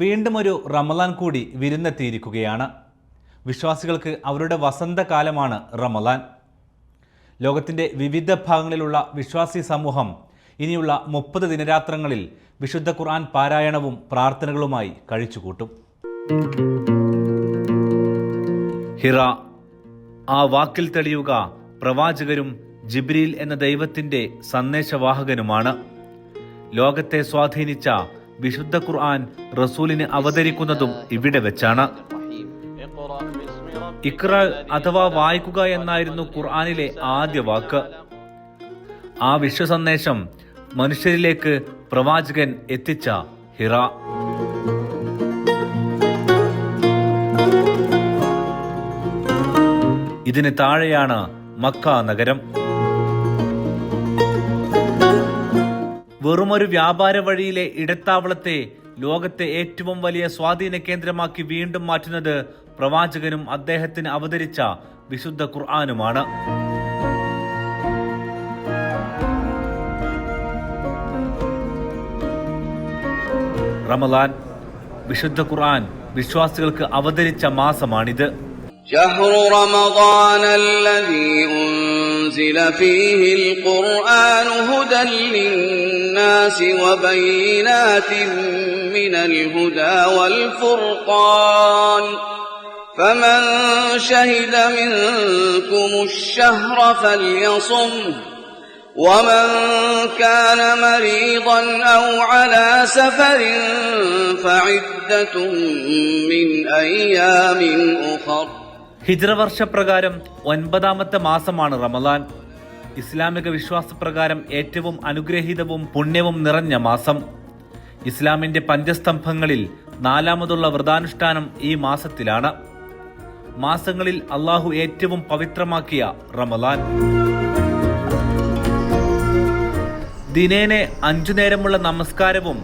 വീണ്ടും ഒരു റമളാൻ കൂടി വിരുന്നെത്തിയിരിക്കുകയാണ്. വിശ്വാസികൾക്ക് അവരുടെ വസന്തകാലമാണ് റമളാൻ. ലോകത്തിൻ്റെ വിവിധ ഭാഗങ്ങളിലുള്ള വിശ്വാസി സമൂഹം ഇനിയുള്ള 30 ദിനരാത്രങ്ങളിൽ വിശുദ്ധ ഖുർആൻ പാരായണവും പ്രാർത്ഥനകളുമായി കഴിച്ചുകൂട്ടും. ഹിറ, ആ വാക്കിൽ തെളിയുക പ്രവാചകരും ജിബ്രീൽ എന്ന ദൈവത്തിൻ്റെ സന്ദേശവാഹകനുമാണ്. ലോകത്തെ സ്വാധീനിച്ച വിശുദ്ധ ഖുർആൻ റസൂലിന് അവതരിക്കുന്നതും ഇവിടെ വെച്ചാണ്. ഇഖ്റ അഥവാ വായിക്കുക എന്നായിരുന്നു ഖുർആനിലെ ആദ്യ വാക്ക്. ആ വിശ്വസന്ദേശം മനുഷ്യരിലേക്ക് പ്രവാചകൻ എത്തിച്ച ഹിറ. ഇതിന് താഴെയാണ് മക്ക നഗരം. വെറുമൊരു വ്യാപാര വഴിയിലെ ഇടത്താവളത്തെ ലോകത്തെ ഏറ്റവും വലിയ സ്വാധീന കേന്ദ്രമാക്കി വീണ്ടും മാറ്റുന്നത് പ്രവാചകനും അദ്ദേഹത്തിന് അവതരിച്ച വിശുദ്ധ ഖുർആനുമാണ്. റമളാൻ, വിശുദ്ധ ഖുർആൻ വിശ്വാസികൾക്ക് അവതരിച്ച മാസമാണിത്. شهر رمضان الذي أنزل فيه القرآن هدى للناس وبينات من الهدى والفرقان فمن شهد منكم الشهر فليصمه ومن كان مريضا أو على سفر فعدة من أيام أخر. ഹിജ്റ വർഷപ്രകാരം 9ാമത്തെ മാസമാണ് റമളാൻ. ഇസ്ലാമിക വിശ്വാസപ്രകാരം ഏറ്റവും അനുഗ്രഹീതവും പുണ്യവും നിറഞ്ഞ മാസം. ഇസ്ലാമിന്റെ പഞ്ചസ്തംഭങ്ങളിൽ 4ാമതുള്ള വ്രതാനുഷ്ഠാനം ഈ മാസത്തിലാണ്. മാസങ്ങളിൽ അള്ളാഹു ഏറ്റവും പവിത്രമാക്കിയ റമളാൻ. ദിനേനെ 5 നേരമുള്ള നമസ്കാരവും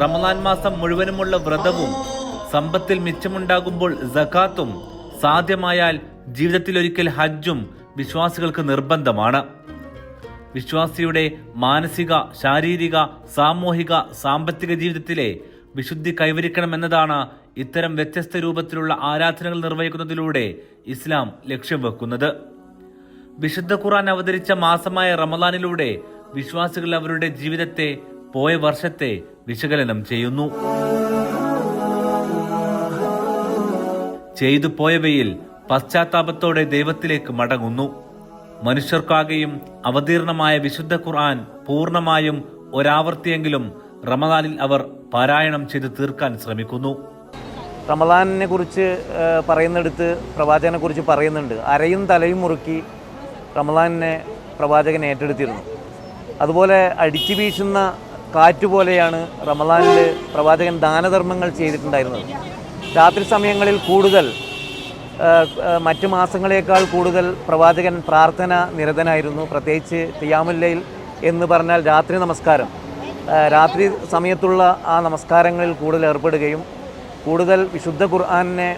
റമളാൻ മാസം മുഴുവനുമുള്ള വ്രതവും സമ്പത്തിൽ മിച്ചമുണ്ടാകുമ്പോൾ സകാത്തും സാധ്യമായാൽ ജീവിതത്തിലൊരിക്കൽ ഹജ്ജും വിശ്വാസികൾക്ക് നിർബന്ധമാണ്. വിശ്വാസിയുടെ മാനസിക, ശാരീരിക, സാമൂഹിക, സാമ്പത്തിക ജീവിതത്തിലെ വിശുദ്ധി കൈവരിക്കണമെന്നതാണ് ഇത്തരം വ്യത്യസ്ത രൂപത്തിലുള്ള ആരാധനകൾ നിർവഹിക്കുന്നതിലൂടെ ഇസ്ലാം ലക്ഷ്യം വെക്കുന്നത്. വിശുദ്ധ ഖുർആൻ അവതരിച്ച മാസമായ റമളാനിലൂടെ വിശ്വാസികൾ അവരുടെ ജീവിതത്തെ, പോയ വർഷത്തെ വിശകലനം ചെയ്യുന്നു. ചെയ്തു പോയവയിൽ പശ്ചാത്താപത്തോടെ ദൈവത്തിലേക്ക് മടങ്ങുന്നു. മനുഷ്യർക്കാകെയും അവതീർണമായ വിശുദ്ധ ഖുർആൻ പൂർണ്ണമായും ഒരാവർത്തിയെങ്കിലും റമളാനിൽ അവർ പാരായണം ചെയ്ത് തീർക്കാൻ ശ്രമിക്കുന്നു. റമളാനിനെ കുറിച്ച് പറയുന്നിടത്ത് പ്രവാചകനെ കുറിച്ച് പറയുന്നുണ്ട്. അരയും തലയും മുറുക്കി റമളാനിനെ പ്രവാചകൻ ഏറ്റെടുത്തിരുന്നു. അതുപോലെ അടിച്ചു വീശുന്ന കാറ്റുപോലെയാണ് റമളാനിൽ പ്രവാചകൻ ദാനധർമ്മങ്ങൾ ചെയ്തിട്ടുണ്ടായിരുന്നത്. രാത്രി സമയങ്ങളിൽ കൂടുതൽ, മറ്റു മാസങ്ങളേക്കാൾ കൂടുതൽ പ്രവാചകൻ പ്രാർത്ഥന നിരതനായിരുന്നു. പ്രത്യേകിച്ച് ഖിയാമുൽ ലൈൽ എന്ന് പറഞ്ഞാൽ രാത്രി നമസ്കാരം. രാത്രി സമയത്തുള്ള ആ നമസ്കാരങ്ങളിൽ കൂടുതൽ ഏർപ്പെടുകയും കൂടുതൽ വിശുദ്ധ ഖുർആനെ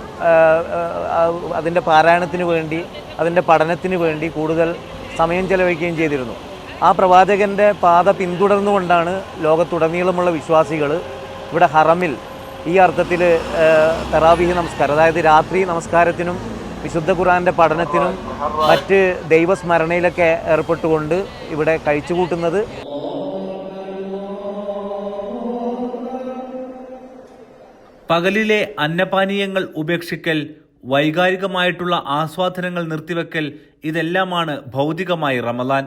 അതിൻ്റെ പാരായണത്തിന് വേണ്ടി, അതിൻ്റെ പഠനത്തിന് വേണ്ടി കൂടുതൽ സമയം ചെലവഴിക്കുകയും ചെയ്തിരുന്നു. ആ പ്രവാചകൻ്റെ പാത പിന്തുടർന്നുകൊണ്ടാണ് ലോകത്തുടനീളമുള്ള വിശ്വാസികൾ ഇവിടെ ഹറമിൽ ഈ അർത്ഥത്തിൽ തറാവീഹ് നമസ്കാരം, അതായത് രാത്രി നമസ്കാരത്തിനും വിശുദ്ധ ഖുർആന്റെ പഠനത്തിനും മറ്റ് ദൈവസ്മരണയിലൊക്കെ ഏർപ്പെട്ടുകൊണ്ട് ഇവിടെ കഴിച്ചുകൂട്ടുന്നത്. പകലിലെ അന്നപാനീയങ്ങൾ ഉപേക്ഷിക്കൽ, വൈകാരികമായിട്ടുള്ള ആസ്വാദനങ്ങൾ നിർത്തിവെക്കൽ, ഇതെല്ലാമാണ് ഭൗതികമായി റമളാൻ.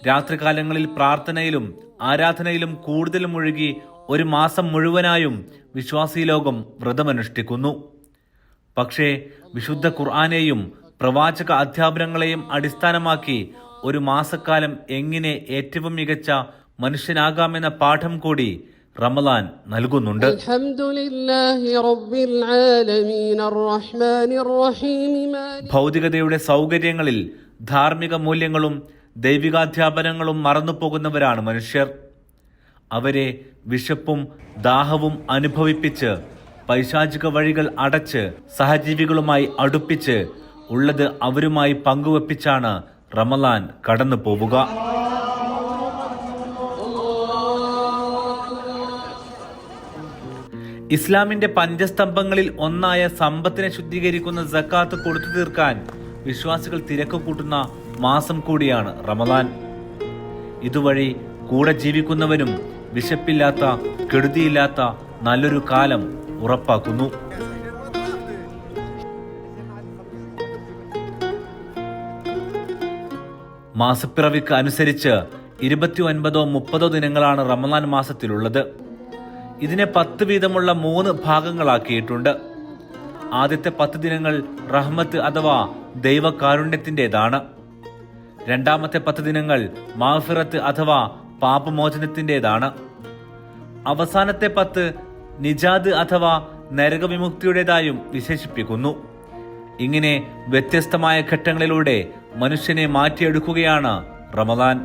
രാത്രികാലങ്ങളിൽ പ്രാർത്ഥനയിലും ആരാധനയിലും കൂടുതൽ മുഴുകി ഒരു മാസം മുഴുവനായും വിശ്വാസി ലോകം വ്രതമനുഷ്ഠിക്കുന്നു. പക്ഷേ വിശുദ്ധ ഖുർആനെയും പ്രവാചക അധ്യാപനങ്ങളെയും അടിസ്ഥാനമാക്കി ഒരു മാസക്കാലം എങ്ങനെ ഏറ്റവും മികച്ച മനുഷ്യനാകാമെന്ന പാഠം കൂടി റമളാൻ നൽകുന്നുണ്ട്. ഭൗതികതയുടെ സൗകര്യങ്ങളിൽ ധാർമ്മിക മൂല്യങ്ങളും ദൈവികാധ്യാപനങ്ങളും മറന്നുപോകുന്നവരാണ് മനുഷ്യർ. അവരെ വിശപ്പും ദാഹവും അനുഭവിപ്പിച്ച്, പൈശാചിക വഴികൾ അടച്ച്, സഹജീവികളുമായി അടുപ്പിച്ച്, ഉള്ളത് അവരുമായി പങ്കുവെപ്പിച്ചാണ് റമളാൻ കടന്നു പോവുക. ഇസ്ലാമിന്റെ പഞ്ചസ്തംഭങ്ങളിൽ ഒന്നായ സമ്പത്തിനെ ശുദ്ധീകരിക്കുന്ന സക്കാത്ത് കൊടുത്തു തീർക്കാൻ വിശ്വാസികൾ തിരക്ക് കൂട്ടുന്ന മാസം കൂടിയാണ് റമദാൻ. ഇതുവഴി കൂടെ ജീവിക്കുന്നവനും വിശപ്പില്ലാത്ത, കെടുതിയില്ലാത്ത നല്ലൊരു കാലം ഉറപ്പാക്കുന്നു. മാസപ്പിറവിക്ക് അനുസരിച്ച് 29 30 ദിനങ്ങളാണ് റമദാൻ മാസത്തിലുള്ളത്. ഇതിനെ 10 വീതമുള്ള 3 ഭാഗങ്ങളാക്കിയിട്ടുണ്ട്. ആദ്യത്തെ 10 ദിനങ്ങൾ റഹ്മത്ത് അഥവാ ദൈവകാരുണ്യത്തിൻ്റെതാണ്. രണ്ടാമത്തെ 10 ദിനങ്ങൾ മാഗ്ഫിറത്ത് അഥവാ പാപമോചനത്തിൻ്റെതാണ്. അവസാനത്തെ 10 നിജാദ് അഥവാ നരകവിമുക്തിയുടേതായും വിശേഷിപ്പിക്കുന്നു. ഇങ്ങനെ വ്യത്യസ്തമായ ഘട്ടങ്ങളിലൂടെ മനുഷ്യനെ മാറ്റിയെടുക്കുകയാണ് റമദാൻ.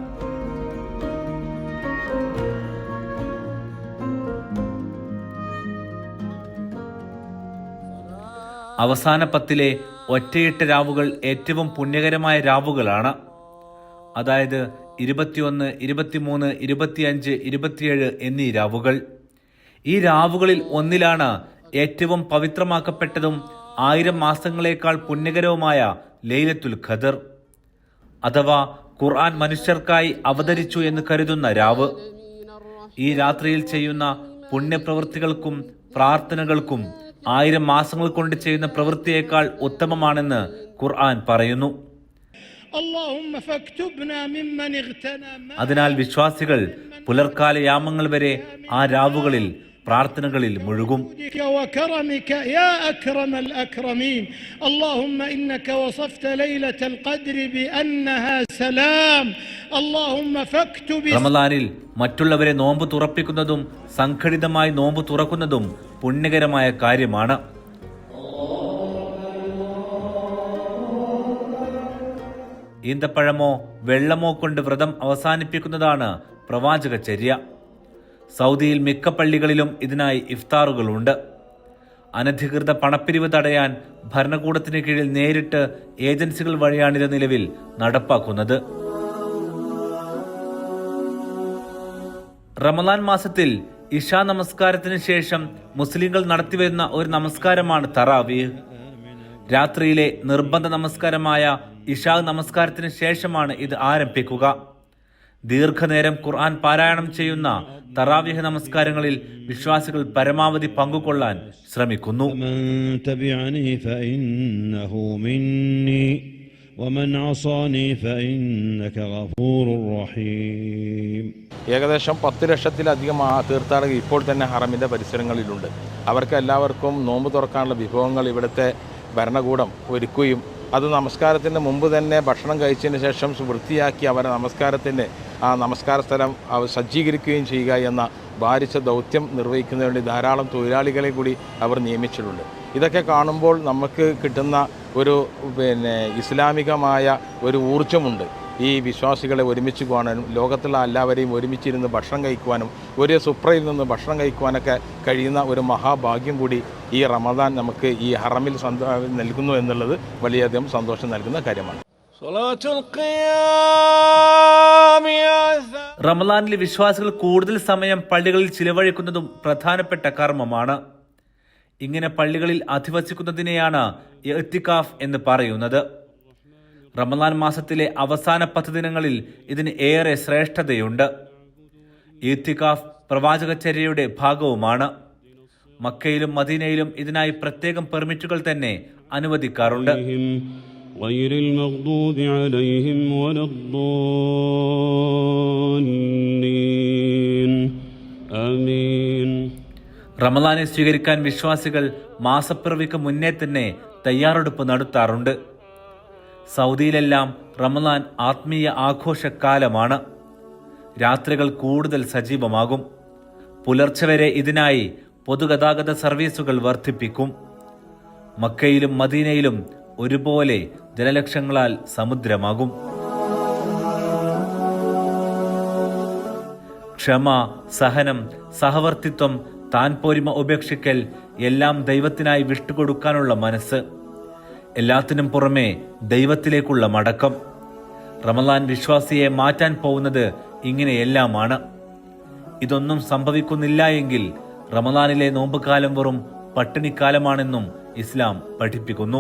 അവസാന 10 ഒറ്റയിട്ട രാവുകൾ ഏറ്റവും പുണ്യകരമായ രാവുകളാണ്. അതായത് 21, 23, 25, 27 എന്നീ രാവുകൾ. ഈ രാവുകളിൽ ഒന്നിലാണ് ഏറ്റവും പവിത്രമാക്കപ്പെട്ടതും 1000 മാസങ്ങളേക്കാൾ പുണ്യകരവുമായ ലൈലത്തുൽ ഖദർ അഥവാ ഖുർആൻ മനുഷ്യർക്കായി അവതരിച്ചു എന്ന് കരുതുന്ന രാവ്. ഈ രാത്രിയിൽ ചെയ്യുന്ന പുണ്യപ്രവൃത്തികൾക്കും പ്രാർത്ഥനകൾക്കും 1000 മാസങ്ങൾ കൊണ്ട് ചെയ്യുന്ന പ്രവൃത്തിയേക്കാൾ ഉത്തമമാണെന്ന് ഖുർആൻ പറയുന്നു. അതിനാൽ വിശ്വാസികൾ പുലർക്കാല യാമങ്ങൾ വരെ ആ രാവുകളിൽ പ്രാർത്ഥനകളിൽ മുഴുകും. റമദാനിൽ മറ്റുള്ളവരെ നോമ്പ് തുറപ്പിക്കുന്നതും സംഘടിതമായി നോമ്പ് തുറക്കുന്നതും പുണ്യകരമായ കാര്യമാണ്. ഈന്തപ്പഴമോ വെള്ളമോ കൊണ്ട് വ്രതം അവസാനിപ്പിക്കുന്നതാണ് പ്രവാചക ചര്യ. സൗദിയിൽ മിക്ക പള്ളികളിലും ഇതിനായി ഇഫ്താറുകളുണ്ട്. അനധികൃത പണപ്പിരിവ് തടയാൻ ഭരണകൂടത്തിന് കീഴിൽ നേരിട്ട് ഏജൻസികൾ വഴിയാണിത് നിലവിൽ നടപ്പാക്കുന്നത്. റമദാൻ മാസത്തിൽ ഇശാ നമസ്കാരത്തിന് ശേഷം മുസ്ലിങ്ങൾ നടത്തിവരുന്ന ഒരു നമസ്കാരമാണ് തറാവീഹ്. രാത്രിയിലെ നിർബന്ധ നമസ്കാരമായ ഇശാ നമസ്കാരത്തിന് ശേഷമാണ് ഇത് ആരംഭിക്കുക. ദീർഘനേരം ഖുർആൻ പാരായണം ചെയ്യുന്ന തറാവീഹ് നമസ്കാരങ്ങളിൽ വിശ്വാസികൾ പരമാവധി പങ്കുകൊള്ളാൻ ശ്രമിക്കുന്നു. ഏകദേശം 10 ലക്ഷത്തിലധികം തീർത്ഥാടകർ ഇപ്പോൾ തന്നെ ഹറമിൻ്റെ പരിസരങ്ങളിലുണ്ട്. അവർക്ക് എല്ലാവർക്കും നോമ്പ് തുറക്കാനുള്ള വിഭവങ്ങൾ ഇവിടുത്തെ ഭരണകൂടം ഒരുക്കുകയും അത് നമസ്കാരത്തിന് മുമ്പ് തന്നെ ഭക്ഷണം കഴിച്ചതിന് ശേഷം വൃത്തിയാക്കി അവരെ ആ നമസ്കാര സ്ഥലം സജ്ജീകരിക്കുകയും ചെയ്യുക എന്ന ഭാരിച്ച ദൗത്യം നിർവഹിക്കുന്നതിന് വേണ്ടി ധാരാളം തൊഴിലാളികളെ കൂടി അവർ നിയമിച്ചിട്ടുണ്ട്. ഇതൊക്കെ കാണുമ്പോൾ നമുക്ക് കിട്ടുന്ന ഒരു ഇസ്ലാമികമായ ഒരു ഊർജ്ജമുണ്ട്. ഈ വിശ്വാസികളെ ഒരുമിച്ച് കാണാനും ലോകത്തുള്ള എല്ലാവരെയും ഒരുമിച്ചിരുന്ന് ഭക്ഷണം കഴിക്കുവാനും ഒരേ സുപ്രയിൽ നിന്ന് ഭക്ഷണം കഴിക്കുവാനൊക്കെ കഴിയുന്ന ഒരു മഹാഭാഗ്യം കൂടി ഈ റമദാൻ നമുക്ക് ഈ ഹറമിൽ നൽകുന്നു എന്നുള്ളത് വളരെയധികം സന്തോഷം നൽകുന്ന കാര്യമാണ്. റമദാനിൽ വിശ്വാസികൾ കൂടുതൽ സമയം പള്ളികളിൽ ചിലവഴിക്കുന്നതും പ്രധാനപ്പെട്ട കർമ്മമാണ്. ഇങ്ങനെ പള്ളികളിൽ അധിവസിക്കുന്നതിനെയാണ് ഇഅ്തികാഫ് എന്ന് പറയുന്നത്. റമദാൻ മാസത്തിലെ അവസാന 10 ദിനങ്ങളിൽ ഇതിന് ഏറെ ശ്രേഷ്ഠതയുണ്ട്. ഇഅ്തികാഫ് പ്രവാചകചര്യയുടെ ഭാഗവുമാണ്. മക്കയിലും മദീനയിലും ഇതിനായി പ്രത്യേകം പെർമിറ്റുകൾ തന്നെ അനുവദിക്കാറുണ്ട്. റമദാനെ സ്വീകരിക്കാൻ വിശ്വാസികൾ മാസപ്പിറവിക്ക് മുന്നേ തന്നെ തയ്യാറെടുപ്പ് നടത്താറുണ്ട്. സൗദിയിലെല്ലാം റമദാൻ ആത്മീയ ആഘോഷക്കാലമാണ്. രാത്രികൾ കൂടുതൽ സജീവമാകും. പുലർച്ചെ വരെ ഇതിനായി പൊതുഗതാഗത സർവീസുകൾ വർദ്ധിപ്പിക്കും. മക്കയിലും മദീനയിലും ഒരുപോലെ ജനലക്ഷങ്ങളാൽ സമുദ്രമാകും. ക്ഷമ, സഹനം, സഹവർത്തിത്വം, താൻ പോരിമ ഉപേക്ഷിക്കൽ, എല്ലാം ദൈവത്തിനായി വിട്ടുകൊടുക്കാനുള്ള മനസ്സ്, എല്ലാത്തിനും പുറമെ ദൈവത്തിലേക്കുള്ള മടക്കം. റമദാൻ വിശ്വാസിയെ മാറ്റാൻ പോകുന്നത് ഇങ്ങനെയെല്ലാമാണ്. ഇതൊന്നും സംഭവിക്കുന്നില്ല എങ്കിൽ റമദാനിലെ നോമ്പുകാലം വെറും പട്ടിണിക്കാലമാണെന്നും ഇസ്ലാം പഠിപ്പിക്കുന്നു.